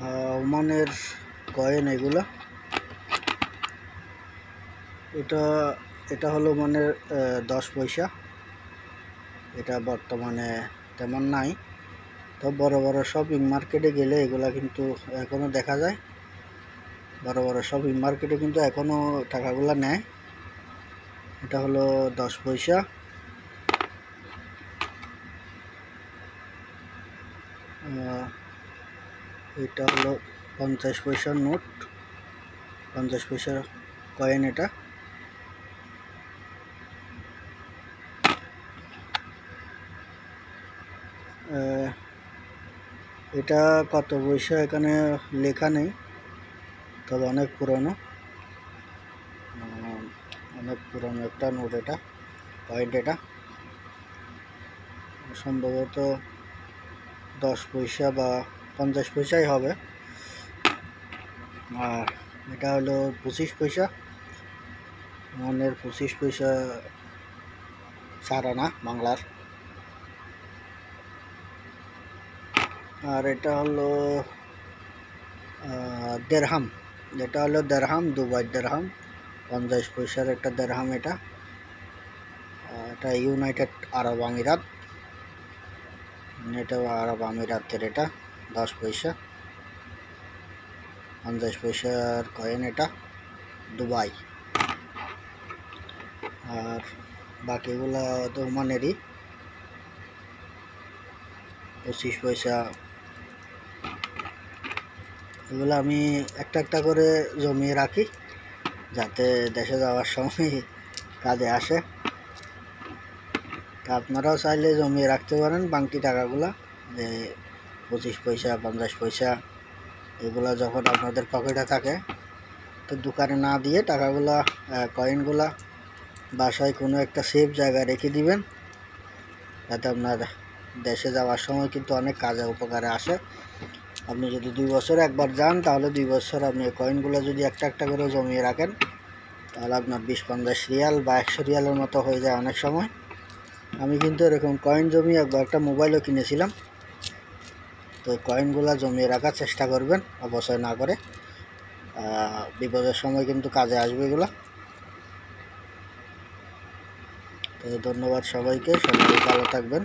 ওমানের কয়েন এগুলো। এটা হলো মানে 10 পয়সা। এটা বর্তমানে তেমন নাই, তো বড় বড় শপিং মার্কেটে গেলে এগুলা কিন্তু এখনো দেখা যায়। বড় বড় শপিং মার্কেটে কিন্তু এখনো টাকাগুলা নেয়। এটা হলো 10 পয়সা। এটা হলো 50 পয়সার নোট, 50 পয়সার কয়েন এটা। এটা কত পয়সা এখানে লেখা নেই, তবে অনেক পুরনো একটা নোট এটা, পয়েন্ট এটা সম্ভবত 10 পয়সা বা 50 পয়সাই হবে। আর এটা হলো 25 পয়সা, মনের 25 পয়সা সারানা বাংলার। আর এটা হলো দেড়হাম, যেটা হলো দেড়হাম, দুবাই দেড়হাম, 50 পয়সার একটা দেড়হাম এটা। এটা ইউনাইটেড আরব আমিরাত, এটা আরব আমিরাতের। এটা 10 পয়সা, 50 পয়সার কয়েন এটা, দুবাই। আর বাকিগুলা তো ওমানেরই। 25 পয়সা এগুলো আমি একটা একটা করে জমিয়ে রাখি, যাতে দেশে যাওয়ার সময় কাজে আসে। তা আপনারাও চাইলে জমিয়ে রাখতে পারেন বাংটি টাকাগুলা, যে 25 পয়সা 50 পয়সা এগুলা যখন আপনাদের পকেটে থাকে, তো দোকানে না দিয়ে টাকাগুলা কয়েনগুলা বাসায় কোনো একটা সেফ জায়গায় রেখে দিবেন, যাতে আপনার দেশে যাওয়ার সময় কিন্তু অনেক কাজে উপকারে আসে। আপনি যদি 2 বছর একবার যান, তাহলে 2 বছর আপনি কয়েনগুলো যদি একটা একটা করে জমিয়ে রাখেন, তাহলে আপনার 20-50 রিয়াল বা 100 রিয়ালের মতো হয়ে যায় অনেক সময়। আমি কিন্তু এরকম কয়েন জমিয়ে একবার একটা মোবাইলও কিনেছিলাম। তো কয়েনগুলো জমিয়ে রাখার চেষ্টা করবেন, অপচয় না করে। বিপদের সময় কিন্তু কাজে আসবে এগুলো। তো ধন্যবাদ সবাইকে, সবাই ভালো থাকবেন।